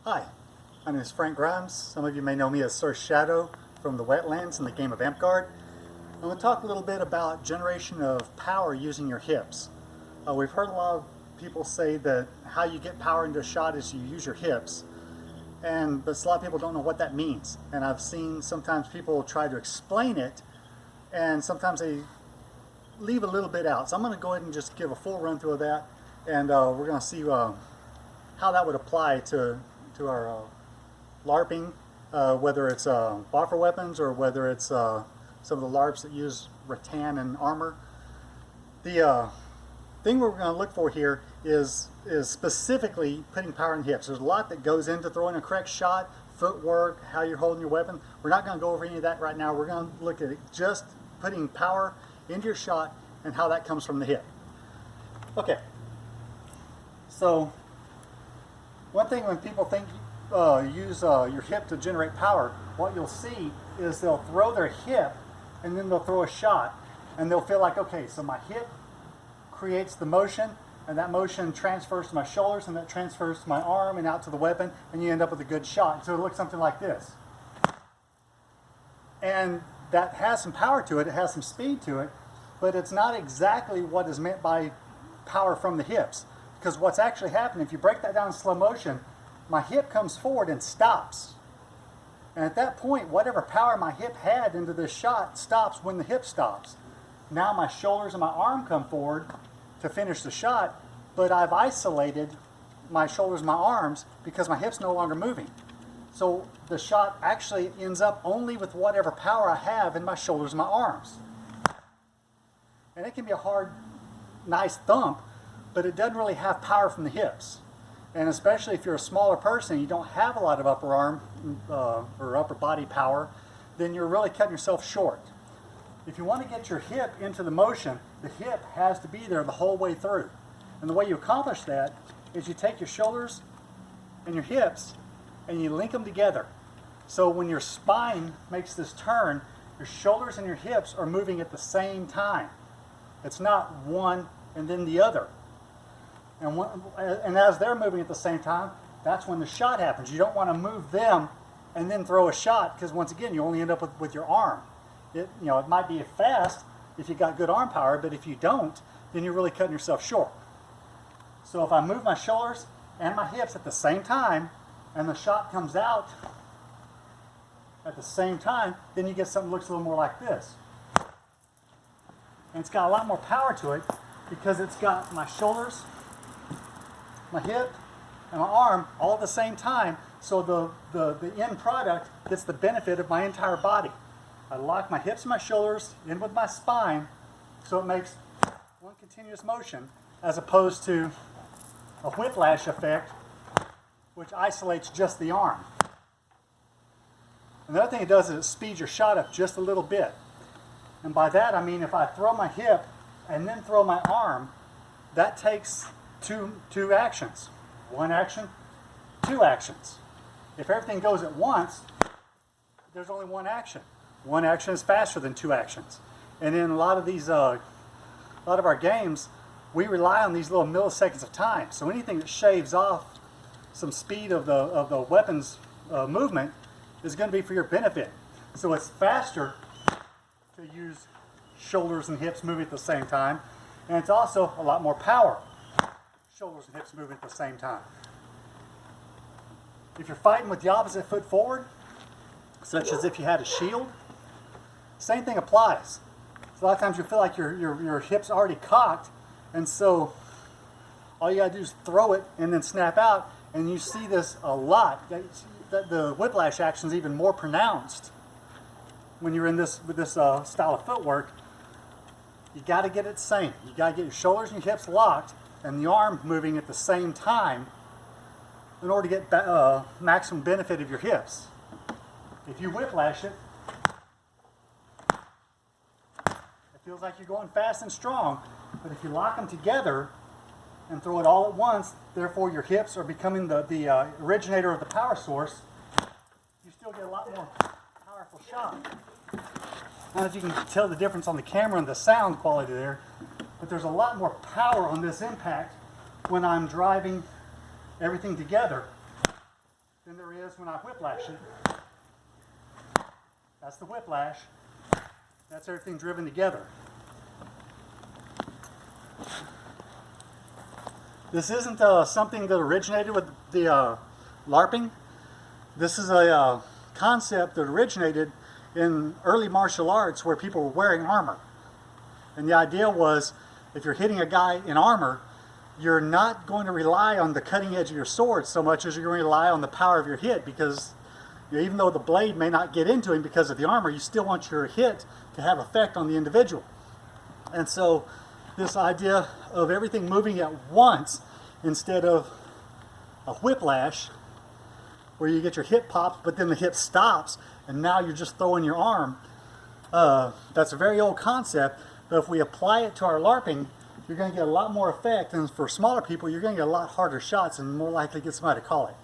Hi, my name is Frank Grimes. Some of you may know me as Sir Shadow from the Wetlands in the game of Amtgard. I'm going to talk a little bit about generation of power using your hips. We've heard a lot of people say that how you get power into a shot is you use your hips, but a lot of people don't know what that means. And I've seen sometimes people try to explain it, and sometimes they leave a little bit out. So I'm going to go ahead and just give a full run through of that, and we're going to see how that would apply to our LARPing, whether it's boffer weapons or whether it's some of the LARPs that use rattan and armor. The thing we're going to look for here is specifically putting power in the hips. There's a lot that goes into throwing a correct shot, footwork, how you're holding your weapon. We're not going to go over any of that right now. We're going to look at just putting power into your shot and how that comes from the hip. Okay, so one thing when people think use your hip to generate power, what you'll see is they'll throw their hip and then they'll throw a shot, and they'll feel like, okay, so my hip creates the motion, and that motion transfers to my shoulders, and that transfers to my arm and out to the weapon, and you end up with a good shot. So it looks something like this. And that has some power to it, it has some speed to it, but it's not exactly what is meant by power from the hips. Because what's actually happening, if you break that down in slow motion, my hip comes forward and stops. And at that point, whatever power my hip had into this shot stops when the hip stops. Now my shoulders and my arm come forward to finish the shot, but I've isolated my shoulders and my arms because my hip's no longer moving. So the shot actually ends up only with whatever power I have in my shoulders and my arms. And it can be a hard, nice thump, but it doesn't really have power from the hips. And especially if you're a smaller person, you don't have a lot of upper arm or upper body power, then you're really cutting yourself short. If you want to get your hip into the motion, the hip has to be there the whole way through. And the way you accomplish that is you take your shoulders and your hips and you link them together. So when your spine makes this turn, your shoulders and your hips are moving at the same time. It's not one and then the other. And as they're moving at the same time, that's when the shot happens. You don't want to move them and then throw a shot, because once again, you only end up with your arm. It might be fast if you got good arm power, but if you don't, then you're really cutting yourself short. So if I move my shoulders and my hips at the same time, and the shot comes out at the same time, then you get something that looks a little more like this. And it's got a lot more power to it because it's got my shoulders, my hip, and my arm all at the same time, so the end product gets the benefit of my entire body. I lock my hips and my shoulders in with my spine, so it makes one continuous motion, as opposed to a whiplash effect, which isolates just the arm. And the other thing it does is it speeds your shot up just a little bit. And by that I mean if I throw my hip and then throw my arm, that takes two actions. One action, two actions. If everything goes at once, there's only one action. One action is faster than two actions. And in a lot of our games, we rely on these little milliseconds of time. So anything that shaves off some speed of the weapon's movement is going to be for your benefit. So it's faster to use shoulders and hips moving at the same time, and it's also a lot more power. Shoulders and hips moving at the same time. If you're fighting with the opposite foot forward, such as if you had a shield, same thing applies. So a lot of times you feel like your hip's already cocked, and so all you gotta do is throw it and then snap out, and you see this a lot. The whiplash action is even more pronounced when you're in this style of footwork. You got to get it same. You got to get your shoulders and your hips locked and the arm moving at the same time in order to get maximum benefit of your hips. If you whiplash it, it feels like you're going fast and strong, but if you lock them together and throw it all at once, therefore your hips are becoming the originator of the power source, you still get a lot more powerful shot. I don't know if you can tell the difference on the camera and the sound quality there, but there's a lot more power on this impact when I'm driving everything together is when I whiplash it. That's the whiplash. That's everything driven together. This isn't something that originated with the LARPing. This is a concept that originated in early martial arts where people were wearing armor. And the idea was, if you're hitting a guy in armor, you're not going to rely on the cutting edge of your sword so much as you're going to rely on the power of your hit, because even though the blade may not get into him because of the armor, you still want your hit to have effect on the individual. And so this idea of everything moving at once instead of a whiplash where you get your hip popped but then the hip stops and now you're just throwing your arm, that's a very old concept, but if we apply it to our LARPing, you're going to get a lot more effect, and for smaller people you're going to get a lot harder shots and more likely get somebody to call it.